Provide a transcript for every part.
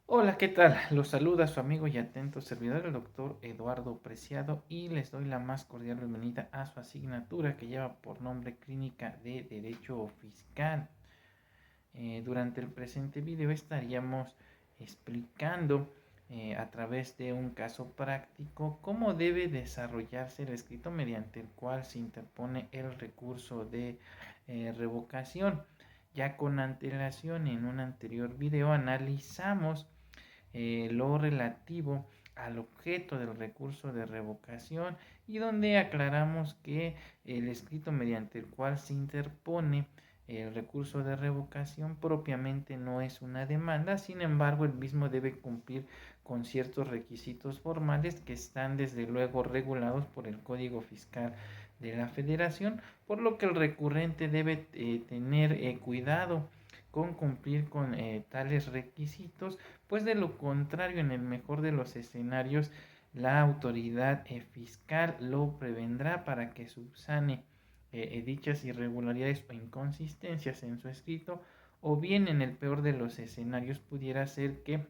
Hola, ¿qué tal? Los saluda su amigo y atento servidor, el doctor Eduardo Preciado, y les doy la más cordial bienvenida a su asignatura que lleva por nombre Clínica de Derecho Fiscal. Durante el presente video estaríamos explicando a través de un caso práctico cómo debe desarrollarse el escrito mediante el cual se interpone el recurso de revocación. Ya con antelación en un anterior video analizamos lo relativo al objeto del recurso de revocación y donde aclaramos que el escrito mediante el cual se interpone el recurso de revocación propiamente no es una demanda, sin embargo el mismo debe cumplir con ciertos requisitos formales que están desde luego regulados por el Código Fiscal de la Federación, por lo que el recurrente debe tener cuidado con cumplir con tales requisitos, pues de lo contrario, en el mejor de los escenarios, la autoridad fiscal lo prevendrá para que subsane dichas irregularidades o inconsistencias en su escrito, o bien en el peor de los escenarios pudiera ser que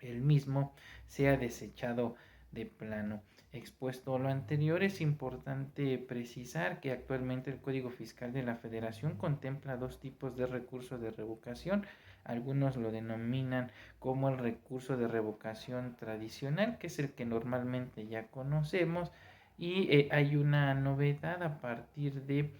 el mismo sea desechado de plano. Expuesto lo anterior, es importante precisar que actualmente el Código Fiscal de la Federación contempla dos tipos de recurso de revocación. Algunos lo denominan como el recurso de revocación tradicional, que es el que normalmente ya conocemos, y hay una novedad a partir de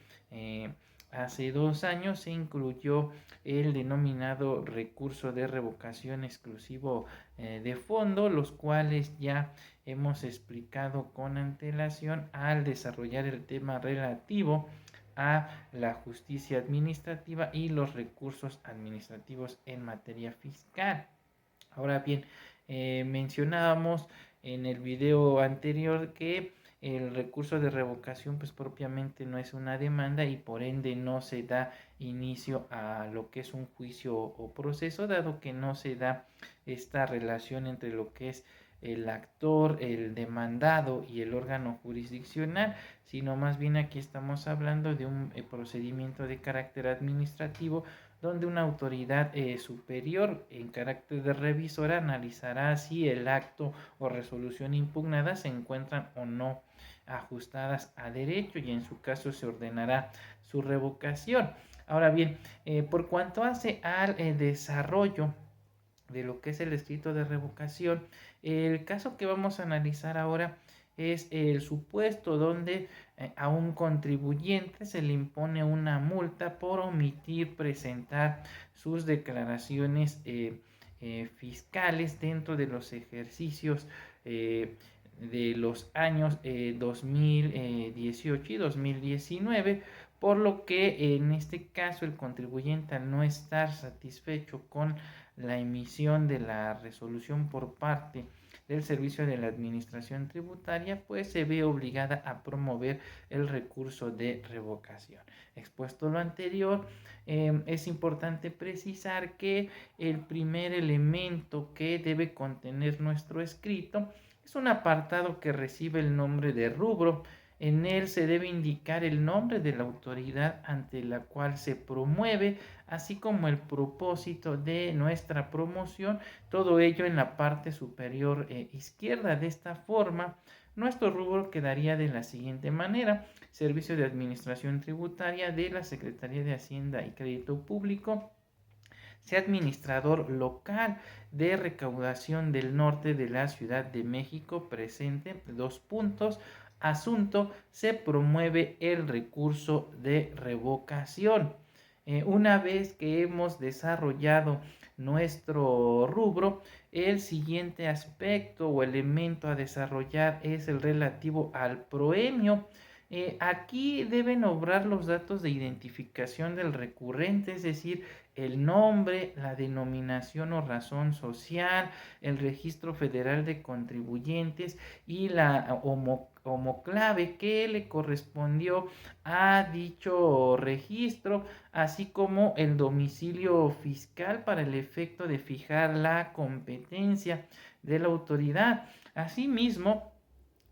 hace 2 años se incluyó el denominado recurso de revocación exclusivo de fondo, los cuales ya hemos explicado con antelación al desarrollar el tema relativo a la justicia administrativa y los recursos administrativos en materia fiscal. Ahora bien, mencionábamos en el video anterior que el recurso de revocación pues propiamente no es una demanda y por ende no se da inicio a lo que es un juicio o proceso, dado que no se da esta relación entre lo que es el actor, el demandado y el órgano jurisdiccional, sino más bien aquí estamos hablando de un procedimiento de carácter administrativo donde una autoridad superior en carácter de revisora analizará si el acto o resolución impugnada se encuentran o no ajustadas a derecho y en su caso se ordenará su revocación. Ahora bien, por cuanto hace al desarrollo de lo que es el escrito de revocación, el caso que vamos a analizar ahora es el supuesto donde a un contribuyente se le impone una multa por omitir presentar sus declaraciones fiscales dentro de los ejercicios de los años 2018 y 2019, por lo que en este caso el contribuyente, al no estar satisfecho con la emisión de la resolución por parte del Servicio de la Administración Tributaria, pues se ve obligada a promover el recurso de revocación. Expuesto lo anterior, es importante precisar que el primer elemento que debe contener nuestro escrito es un apartado que recibe el nombre de rubro. En él se debe indicar el nombre de la autoridad ante la cual se promueve, así como el propósito de nuestra promoción, todo ello en la parte superior izquierda. De esta forma, nuestro rubro quedaría de la siguiente manera: Servicio de Administración Tributaria de la Secretaría de Hacienda y Crédito Público, sea administrador local de recaudación del norte de la Ciudad de México, presente, dos puntos, asunto, se promueve el recurso de revocación. Una vez que hemos desarrollado nuestro rubro, el siguiente aspecto o elemento a desarrollar es el relativo al proemio. Aquí deben obrar los datos de identificación del recurrente, es decir, el nombre, la denominación o razón social, el registro federal de contribuyentes y la homoclave que le correspondió a dicho registro, así como el domicilio fiscal para el efecto de fijar la competencia de la autoridad. Asimismo,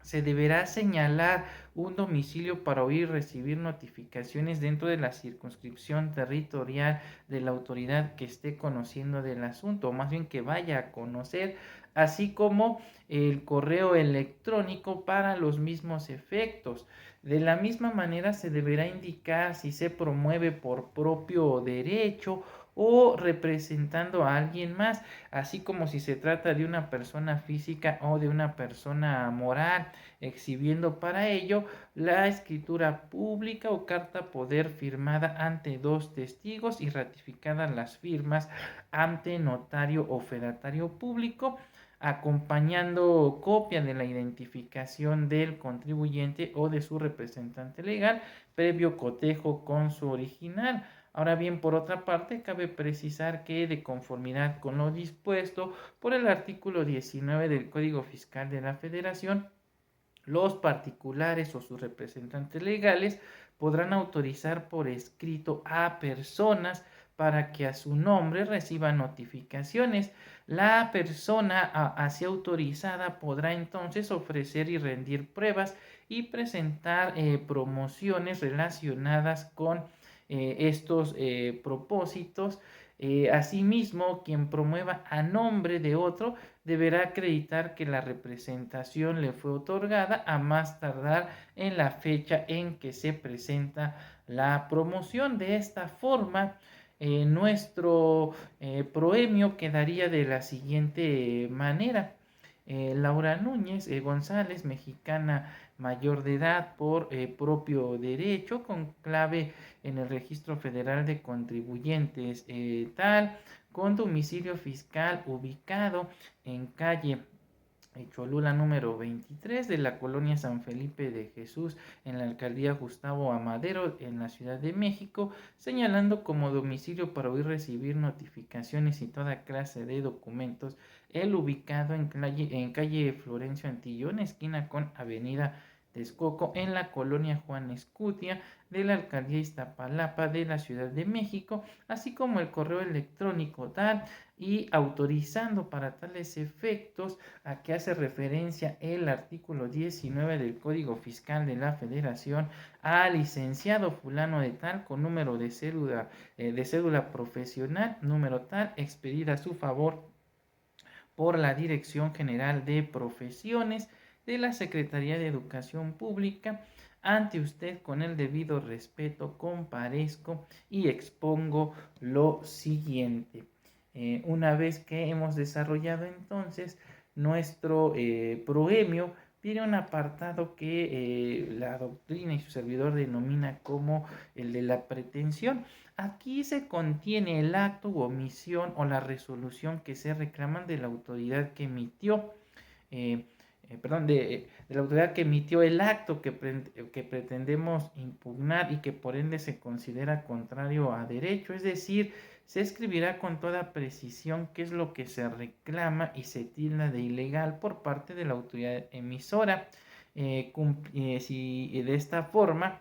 se deberá señalar un domicilio para oír y recibir notificaciones dentro de la circunscripción territorial de la autoridad que esté conociendo del asunto, o más bien que vaya a conocer, así como el correo electrónico para los mismos efectos. De la misma manera se deberá indicar si se promueve por propio derecho o representando a alguien más, así como si se trata de una persona física o de una persona moral, exhibiendo para ello la escritura pública o carta poder firmada ante dos testigos y ratificadas las firmas ante notario o fedatario público, acompañando copia de la identificación del contribuyente o de su representante legal, previo cotejo con su original. Ahora bien, por otra parte, cabe precisar que de conformidad con lo dispuesto por el artículo 19 del Código Fiscal de la Federación, los particulares o sus representantes legales podrán autorizar por escrito a personas para que a su nombre reciban notificaciones. La persona así autorizada podrá entonces ofrecer y rendir pruebas y presentar promociones relacionadas con estos propósitos. Asimismo, quien promueva a nombre de otro deberá acreditar que la representación le fue otorgada a más tardar en la fecha en que se presenta la promoción. De esta forma, nuestro proemio quedaría de la siguiente manera. Laura Núñez González, mexicana mayor de edad por propio derecho, con clave en el Registro Federal de Contribuyentes tal, con domicilio fiscal ubicado en calle Cholula número 23 de la colonia San Felipe de Jesús en la alcaldía Gustavo Amadero en la Ciudad de México, señalando como domicilio para oír recibir notificaciones y toda clase de documentos el ubicado en calle Florencio Antillón, esquina con avenida Texcoco, en la colonia Juan Escutia de la alcaldía Iztapalapa de la Ciudad de México, así como el correo electrónico tal y autorizando para tales efectos a que hace referencia el artículo 19 del Código Fiscal de la Federación a licenciado fulano de tal con número de cédula profesional, número tal, expedida a su favor por la Dirección General de Profesiones de la Secretaría de Educación Pública. Ante usted, con el debido respeto, comparezco y expongo lo siguiente. Una vez que hemos desarrollado entonces nuestro proemio, tiene un apartado que la doctrina y su servidor denomina como el de la pretensión. Aquí se contiene el acto u omisión o la resolución que se reclaman de la autoridad que emitió, eh, de la autoridad que emitió el acto que pretendemos impugnar y que por ende se considera contrario a derecho. Es decir, se escribirá con toda precisión qué es lo que se reclama y se tilda de ilegal por parte de la autoridad emisora. Si de esta forma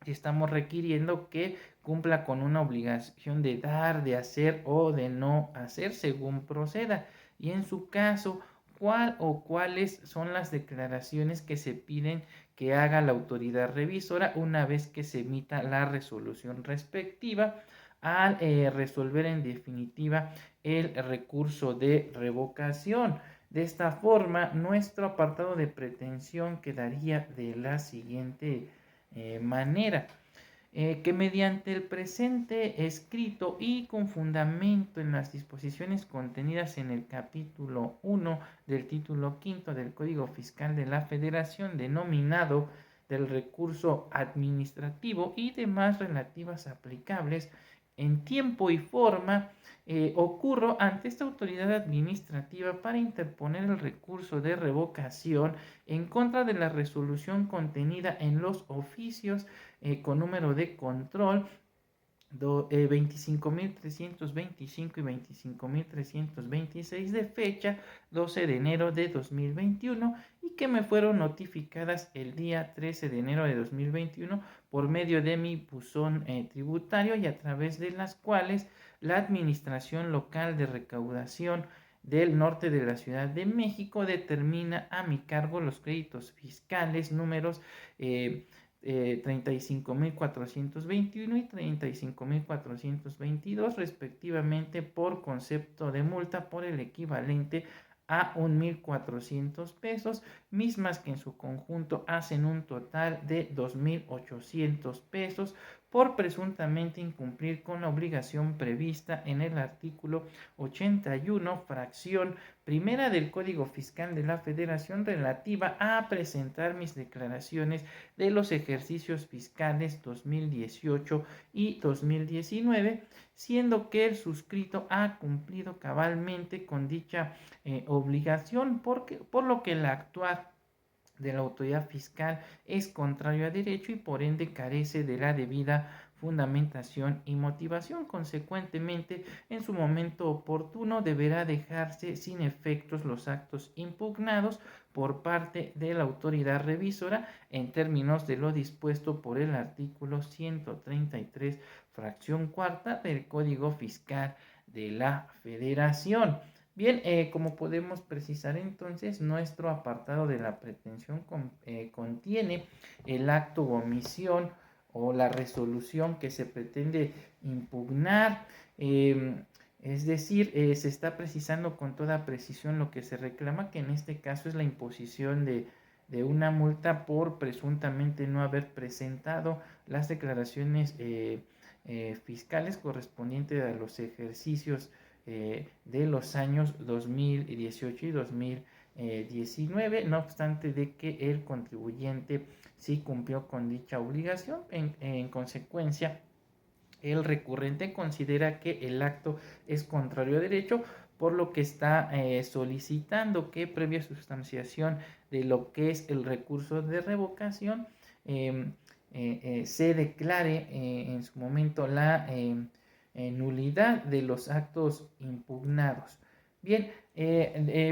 estamos requiriendo que cumpla con una obligación de dar, de hacer o de no hacer según proceda. Y en su caso, cuál o cuáles son las declaraciones que se piden que haga la autoridad revisora una vez que se emita la resolución respectiva al resolver en definitiva el recurso de revocación. De esta forma, nuestro apartado de pretensión quedaría de la siguiente manera. Que mediante el presente escrito y con fundamento en las disposiciones contenidas en el capítulo 1 del título quinto del Código Fiscal de la Federación, denominado del recurso administrativo y demás relativas aplicables, en tiempo y forma, ocurro ante esta autoridad administrativa para interponer el recurso de revocación en contra de la resolución contenida en los oficios con número de control 25.325 y 25.326 de fecha 12 de enero de 2021 y que me fueron notificadas el día 13 de enero de 2021 por medio de mi buzón tributario y a través de las cuales la Administración Local de Recaudación del Norte de la Ciudad de México determina a mi cargo los créditos fiscales números 35.421 y 35.422 respectivamente por concepto de multa por el equivalente a 1.400 pesos, mismas que en su conjunto hacen un total de 2.800 pesos por presuntamente incumplir con la obligación prevista en el artículo 81, fracción primera del Código Fiscal de la Federación relativa a presentar mis declaraciones de los ejercicios fiscales 2018 y 2019, siendo que el suscrito ha cumplido cabalmente con dicha obligación, por lo que el actuar de la autoridad fiscal es contrario a derecho y por ende carece de la debida fundamentación y motivación. Consecuentemente, en su momento oportuno deberá dejarse sin efectos los actos impugnados por parte de la autoridad revisora en términos de lo dispuesto por el artículo 133, fracción cuarta del Código Fiscal de la Federación. Bien, como podemos precisar entonces, nuestro apartado de la pretensión contiene el acto o omisión o la resolución que se pretende impugnar. Es decir, se está precisando con toda precisión lo que se reclama, que en este caso es la imposición de una multa por presuntamente no haber presentado las declaraciones fiscales correspondientes a los ejercicios de los años 2018 y 2019, no obstante de que el contribuyente sí cumplió con dicha obligación. En consecuencia, el recurrente considera que el acto es contrario a derecho, por lo que está solicitando que previa sustanciación de lo que es el recurso de revocación se declare en su momento la nulidad de los actos impugnados. Bien,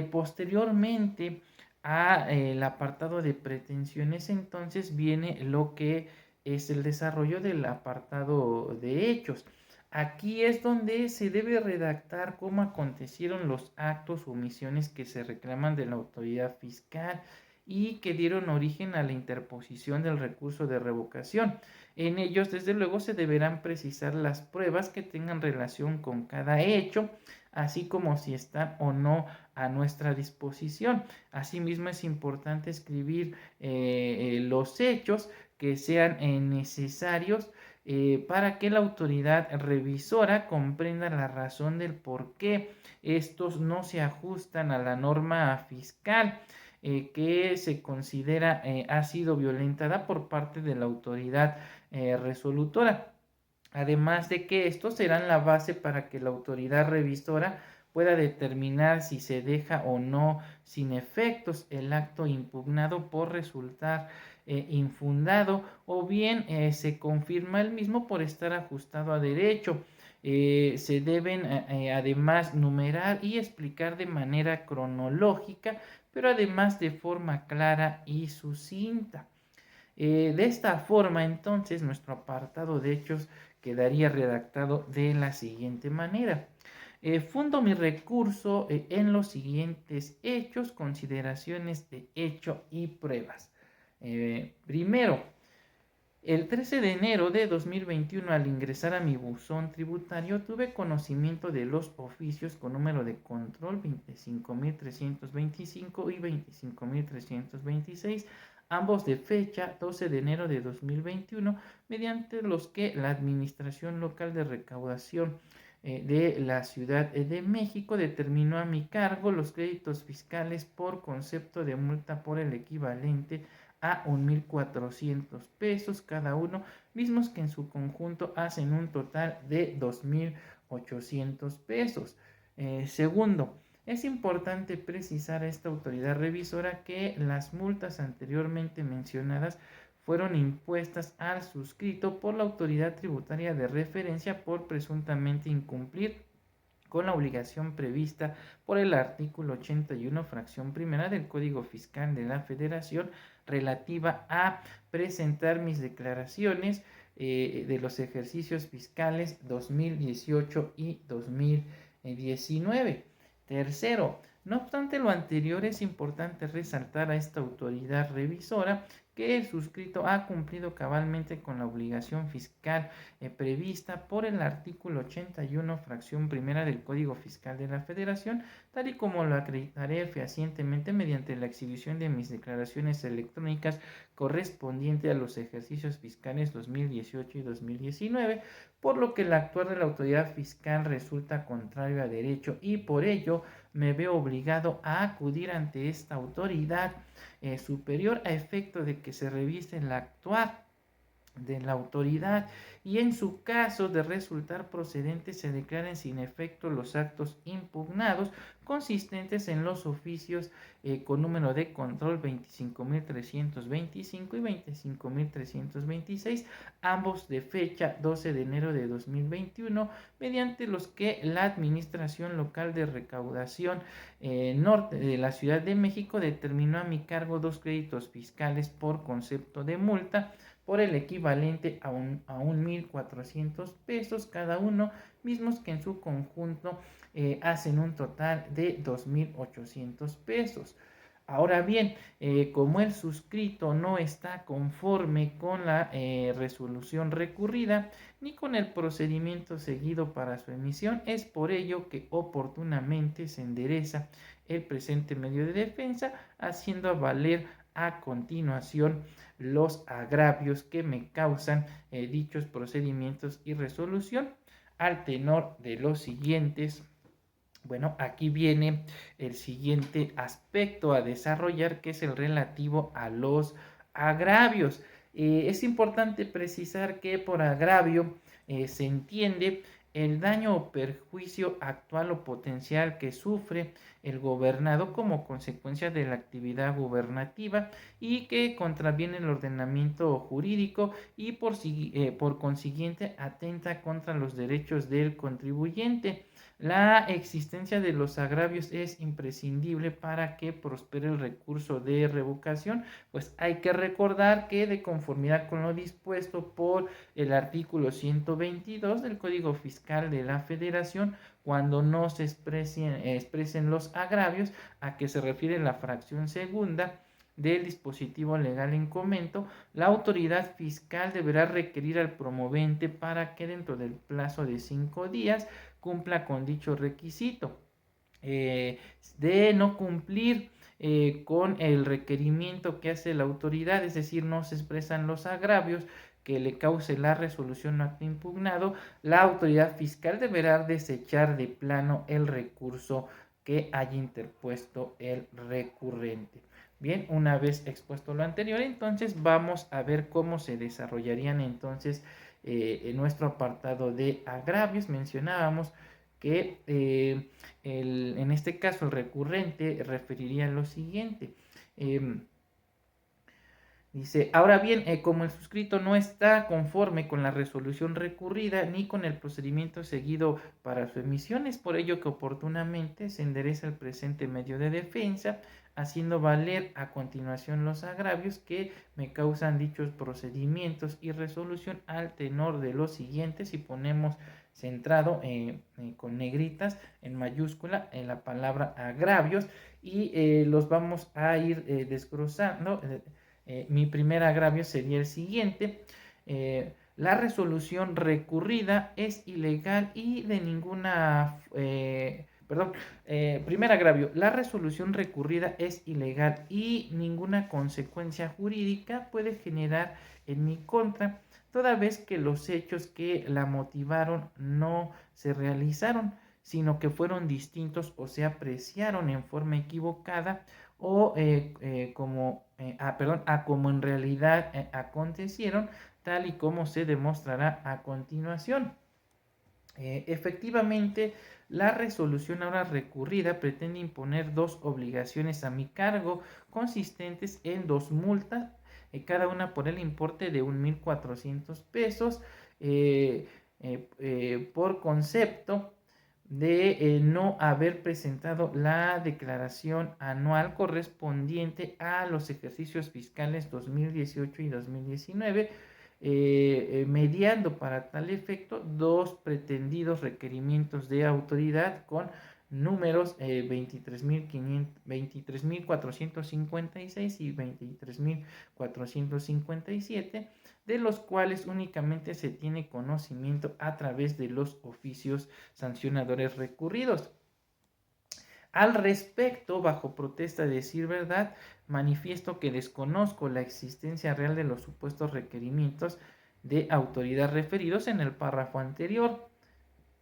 posteriormente al apartado de pretensiones, entonces viene lo que es el desarrollo del apartado de hechos. Aquí es donde se debe redactar cómo acontecieron los actos o omisiones que se reclaman de la autoridad fiscal y que dieron origen a la interposición del recurso de revocación. En ellos, desde luego, se deberán precisar las pruebas que tengan relación con cada hecho, así como si están o no a nuestra disposición. Asimismo, es importante escribir los hechos que sean necesarios para que la autoridad revisora comprenda la razón del por qué estos no se ajustan a la norma fiscal que se considera ha sido violentada por parte de la autoridad resolutora. Además de que estos serán la base para que la autoridad revisora pueda determinar si se deja o no sin efectos el acto impugnado por resultar infundado o bien se confirma el mismo por estar ajustado a derecho. Se deben además numerar y explicar de manera cronológica, pero además de forma clara y sucinta. De esta forma, entonces, nuestro apartado de hechos quedaría redactado de la siguiente manera. Fundo mi recurso en los siguientes hechos, consideraciones de hecho y pruebas. Primero, el 13 de enero de 2021, al ingresar a mi buzón tributario, tuve conocimiento de los oficios con número de control 25.325 y 25.326, ambos de fecha 12 de enero de 2021, mediante los que la Administración Local de Recaudación de la Ciudad de México determinó a mi cargo los créditos fiscales por concepto de multa por el equivalente a 1.400 pesos cada uno, mismos que en su conjunto hacen un total de 2.800 pesos. Segundo, es importante precisar a esta autoridad revisora que las multas anteriormente mencionadas fueron impuestas al suscrito por la autoridad tributaria de referencia por presuntamente incumplir con la obligación prevista por el artículo 81, fracción primera del Código Fiscal de la Federación relativa a presentar mis declaraciones de los ejercicios fiscales 2018 y 2019. Tercero, no obstante lo anterior, es importante resaltar a esta autoridad revisora que el suscrito ha cumplido cabalmente con la obligación fiscal prevista por el artículo 81, fracción primera del Código Fiscal de la Federación, tal y como lo acreditaré fehacientemente mediante la exhibición de mis declaraciones electrónicas correspondiente a los ejercicios fiscales 2018 y 2019, por lo que el actuar de la autoridad fiscal resulta contrario a derecho y por ello me veo obligado a acudir ante esta autoridad superior a efecto de que se revise el actuar de la autoridad y en su caso de resultar procedente se declaren sin efecto los actos impugnados consistentes en los oficios con número de control 25.325 y 25.326, ambos de fecha 12 de enero de 2021, mediante los que la Administración Local de Recaudación Norte de la Ciudad de México determinó a mi cargo 2 créditos fiscales por concepto de multa por el equivalente a 1,400 pesos cada uno, mismos que en su conjunto hacen un total de 2,800 pesos. Ahora bien, como el suscrito no está conforme con la resolución recurrida ni con el procedimiento seguido para su emisión, es por ello que oportunamente se endereza el presente medio de defensa, haciendo valer a continuación los agravios que me causan dichos procedimientos y resolución al tenor de los siguientes. Bueno, aquí viene el siguiente aspecto a desarrollar, que es el relativo a los agravios. Es importante precisar que por agravio se entiende el daño o perjuicio actual o potencial que sufre el gobernado como consecuencia de la actividad gubernativa y que contraviene el ordenamiento jurídico y por consiguiente atenta contra los derechos del contribuyente. La existencia de los agravios es imprescindible para que prospere el recurso de revocación, pues hay que recordar que de conformidad con lo dispuesto por el artículo 122 del Código Fiscal de la Federación, cuando no se expresen los agravios, a que se refiere la fracción segunda del dispositivo legal en comento, la autoridad fiscal deberá requerir al promovente para que dentro del plazo de 5 días cumpla con dicho requisito. De no cumplir con el requerimiento que hace la autoridad, es decir, no se expresan los agravios que le cause la resolución o acto impugnado, la autoridad fiscal deberá desechar de plano el recurso que haya interpuesto el recurrente. Bien, una vez expuesto lo anterior, entonces vamos a ver cómo se desarrollarían entonces en nuestro apartado de agravios. Mencionábamos que en este caso el recurrente referiría lo siguiente. Dice, ahora bien, como el suscrito no está conforme con la resolución recurrida ni con el procedimiento seguido para su emisión, es por ello que oportunamente se endereza el presente medio de defensa, haciendo valer a continuación los agravios que me causan dichos procedimientos y resolución al tenor de los siguientes, y ponemos centrado con negritas en mayúscula en la palabra agravios y los vamos a ir desglosando. Mi primer agravio sería el siguiente. La resolución recurrida es ilegal y de ninguna... primer agravio. La resolución recurrida es ilegal y ninguna consecuencia jurídica puede generar en mi contra, toda vez que los hechos que la motivaron no se realizaron, sino que fueron distintos o se apreciaron en forma equivocada o como en realidad acontecieron, tal y como se demostrará a continuación. Efectivamente, la resolución ahora recurrida pretende imponer 2 obligaciones a mi cargo, consistentes en 2 multas, cada una por el importe de 1,400 pesos, por concepto de no haber presentado la declaración anual correspondiente a los ejercicios fiscales 2018 y 2019, mediando para tal efecto 2 pretendidos requerimientos de autoridad con números 23.456 y 23.457, de los cuales únicamente se tiene conocimiento a través de los oficios sancionadores recurridos. Al respecto, bajo protesta de decir verdad, manifiesto que desconozco la existencia real de los supuestos requerimientos de autoridad referidos en el párrafo anterior,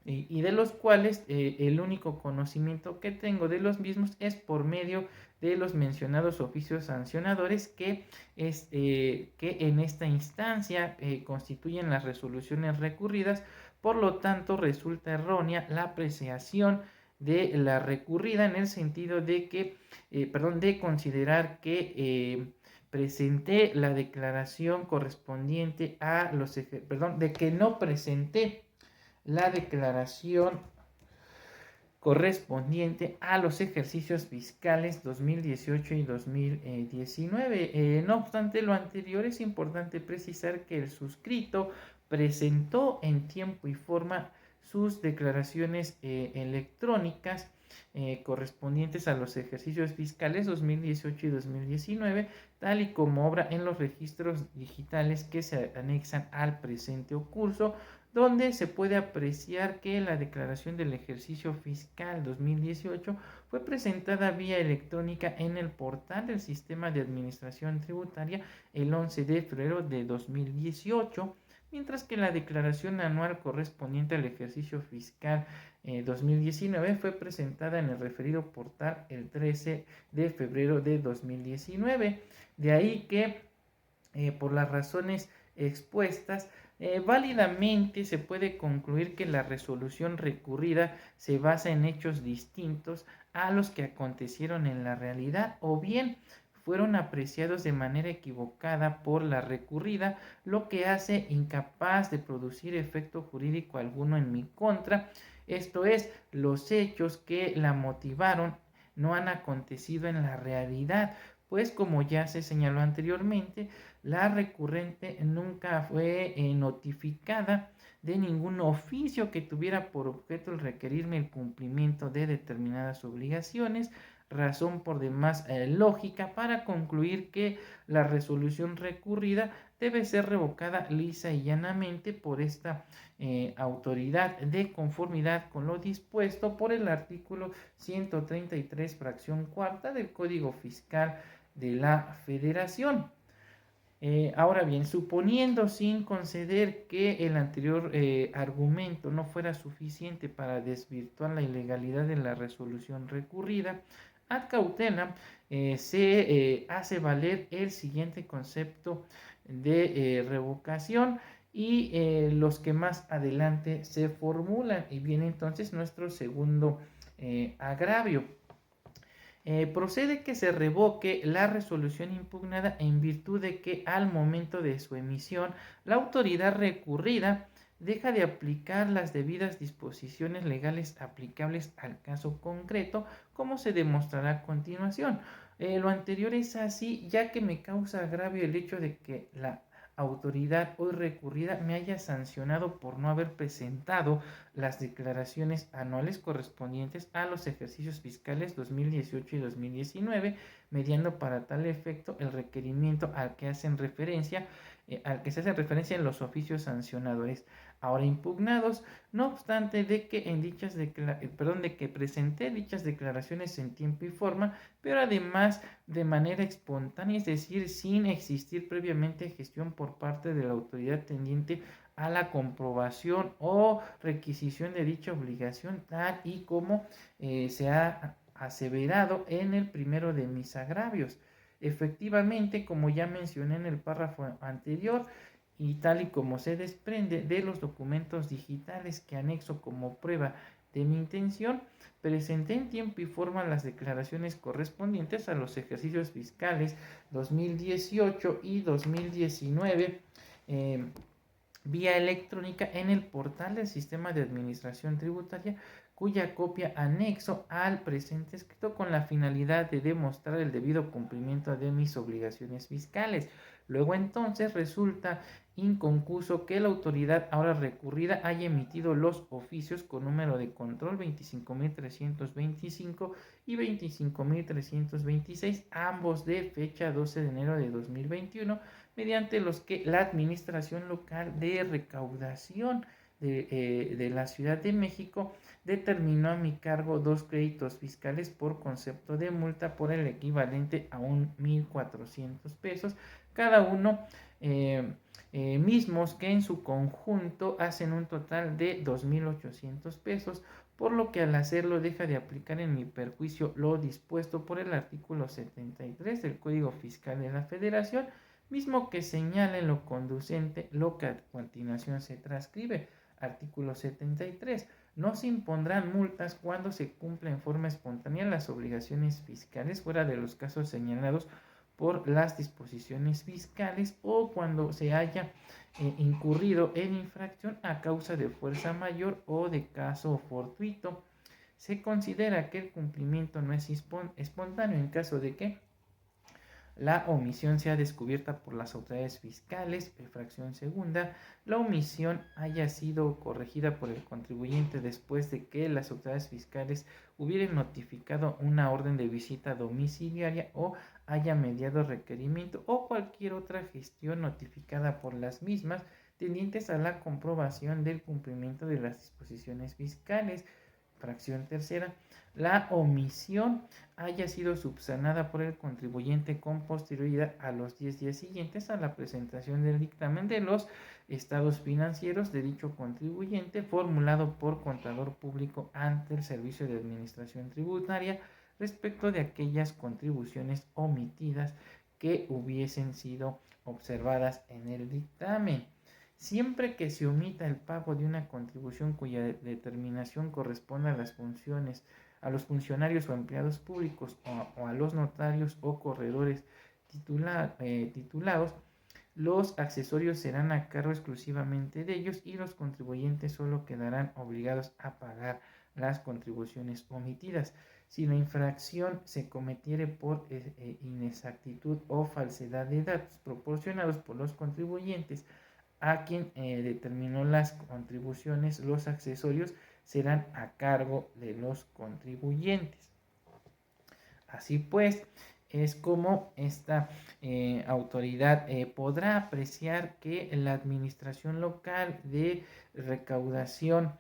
y de los cuales el único conocimiento que tengo de los mismos es por medio de los mencionados oficios sancionadores que en esta instancia constituyen las resoluciones recurridas. Por lo tanto, resulta errónea la apreciación de la recurrida en el sentido de que, de considerar que presenté la declaración correspondiente a los, de que no presenté la declaración correspondiente a los ejercicios fiscales 2018 y 2019. No obstante lo anterior, es importante precisar que el suscrito presentó en tiempo y forma sus declaraciones electrónicas correspondientes a los ejercicios fiscales 2018 y 2019, tal y como obra en los registros digitales que se anexan al presente curso, donde se puede apreciar que la declaración del ejercicio fiscal 2018 fue presentada vía electrónica en el portal del Sistema de Administración Tributaria el 11 de febrero de 2018, mientras que la declaración anual correspondiente al ejercicio fiscal 2019 fue presentada en el referido portal el 13 de febrero de 2019. De ahí que, por las razones expuestas, válidamente se puede concluir que la resolución recurrida se basa en hechos distintos a los que acontecieron en la realidad, o bien fueron apreciados de manera equivocada por la recurrida, lo que hace incapaz de producir efecto jurídico alguno en mi contra. Esto es, los hechos que la motivaron no han acontecido en la realidad, pues como ya se señaló anteriormente, la recurrente nunca fue notificada de ningún oficio que tuviera por objeto el requerirme el cumplimiento de determinadas obligaciones, razón por demás lógica para concluir que la resolución recurrida debe ser revocada lisa y llanamente por esta autoridad, de conformidad con lo dispuesto por el artículo 133, fracción cuarta del Código Fiscal de la Federación. Ahora bien, suponiendo, sin conceder, que el anterior argumento no fuera suficiente para desvirtuar la ilegalidad de la resolución recurrida, ad cautelam se hace valer el siguiente concepto de revocación y los que más adelante se formulan. Y viene entonces nuestro segundo agravio. Procede que se revoque la resolución impugnada en virtud de que al momento de su emisión la autoridad recurrida deja de aplicar las debidas disposiciones legales aplicables al caso concreto, como se demostrará a continuación. Lo anterior es así, ya que me causa agravio el hecho de que la autoridad hoy recurrida me haya sancionado por no haber presentado las declaraciones anuales correspondientes a los ejercicios fiscales 2018 y 2019, mediando para tal efecto el requerimiento al que se hace referencia en los oficios sancionadores ahora impugnados, no obstante de que presenté dichas declaraciones en tiempo y forma, pero además de manera espontánea, es decir, sin existir previamente gestión por parte de la autoridad tendiente a la comprobación o requisición de dicha obligación, tal y como se ha aseverado en el primero de mis agravios. Efectivamente, como ya mencioné en el párrafo anterior, y tal y como se desprende de los documentos digitales que anexo como prueba de mi intención, presenté en tiempo y forma las declaraciones correspondientes a los ejercicios fiscales 2018 y 2019 vía electrónica en el portal del Sistema de Administración Tributaria, cuya copia anexo al presente escrito con la finalidad de demostrar el debido cumplimiento de mis obligaciones fiscales. Luego entonces resulta inconcuso que la autoridad ahora recurrida haya emitido los oficios con número de control 25.325 y 25.326, ambos de fecha 12 de enero de 2021, mediante los que la Administración Local de Recaudación de la Ciudad de México determinó a mi cargo 2 créditos fiscales por concepto de multa por el equivalente a 1.400 pesos cada uno, mismos que en su conjunto hacen un total de 2.800 pesos, por lo que al hacerlo deja de aplicar en mi perjuicio lo dispuesto por el artículo 73 del Código Fiscal de la Federación, mismo que señala en lo conducente lo que a continuación se transcribe. Artículo 73. No se impondrán multas cuando se cumpla en forma espontánea las obligaciones fiscales fuera de los casos señalados por las disposiciones fiscales o cuando se haya incurrido en infracción a causa de fuerza mayor o de caso fortuito. Se considera que el cumplimiento no es espontáneo en caso de que la omisión sea descubierta por las autoridades fiscales, fracción segunda, la omisión haya sido corregida por el contribuyente después de que las autoridades fiscales hubieran notificado una orden de visita domiciliaria o haya mediado requerimiento o cualquier otra gestión notificada por las mismas tendientes a la comprobación del cumplimiento de las disposiciones fiscales. Fracción tercera, la omisión haya sido subsanada por el contribuyente con posterioridad a los 10 días siguientes a la presentación del dictamen de los estados financieros de dicho contribuyente formulado por contador público ante el Servicio de Administración Tributaria respecto de aquellas contribuciones omitidas que hubiesen sido observadas en el dictamen. Siempre que se omita el pago de una contribución cuya determinación corresponda a las funciones, a los funcionarios o empleados públicos o a los notarios o corredores titulados, los accesorios serán a cargo exclusivamente de ellos y los contribuyentes solo quedarán obligados a pagar las contribuciones omitidas. Si la infracción se cometiere por inexactitud o falsedad de datos proporcionados por los contribuyentes a quien determinó las contribuciones, los accesorios serán a cargo de los contribuyentes. Así pues, es como esta autoridad podrá apreciar que la administración local de recaudación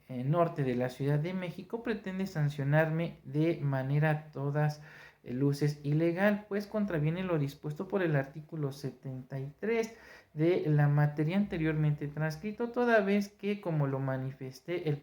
norte de la Ciudad de México pretende sancionarme de manera todas luces ilegal, pues contraviene lo dispuesto por el artículo 73 de la materia anteriormente transcrito, toda vez que, como lo manifesté en el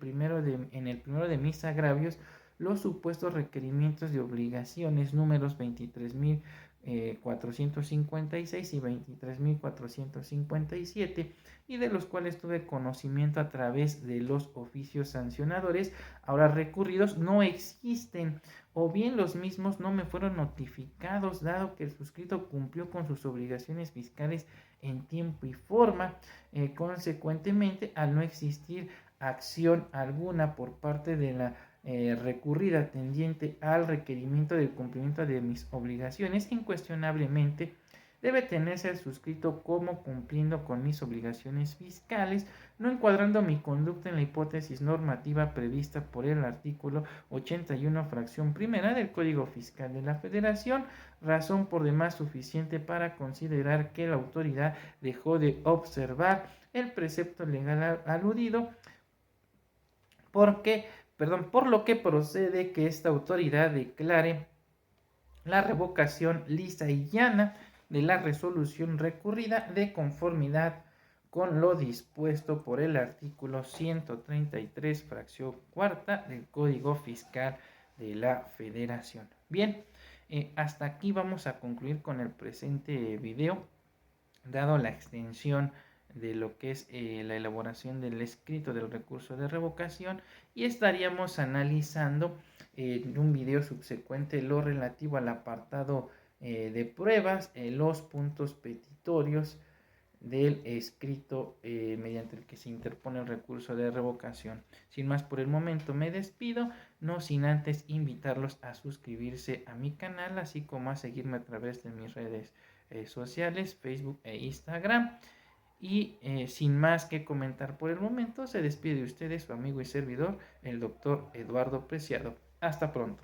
primero de mis agravios, los supuestos requerimientos de obligaciones números 23.456 y 23.457 y de los cuales tuve conocimiento a través de los oficios sancionadores ahora recurridos no existen, o bien los mismos no me fueron notificados dado que el suscrito cumplió con sus obligaciones fiscales en tiempo y forma. Consecuentemente, al no existir acción alguna por parte de la recurrida tendiente al requerimiento del cumplimiento de mis obligaciones, incuestionablemente debe tenerse el suscrito como cumpliendo con mis obligaciones fiscales, no encuadrando mi conducta en la hipótesis normativa prevista por el artículo 81, fracción primera del Código Fiscal de la Federación, razón por demás suficiente para considerar que la autoridad dejó de observar el precepto legal aludido, por lo que procede que esta autoridad declare la revocación lisa y llana de la resolución recurrida de conformidad con lo dispuesto por el artículo 133, fracción cuarta del Código Fiscal de la Federación. Bien, hasta aquí vamos a concluir con el presente video, dado la extensión de lo que es la elaboración del escrito del recurso de revocación, y estaríamos analizando en un video subsecuente lo relativo al apartado de pruebas, los puntos petitorios del escrito mediante el que se interpone el recurso de revocación. Sin más por el momento me despido, no sin antes invitarlos a suscribirse a mi canal, así como a seguirme a través de mis redes sociales, Facebook e Instagram. Y sin más que comentar por el momento, se despide de ustedes su amigo y servidor, el doctor Eduardo Preciado. Hasta pronto.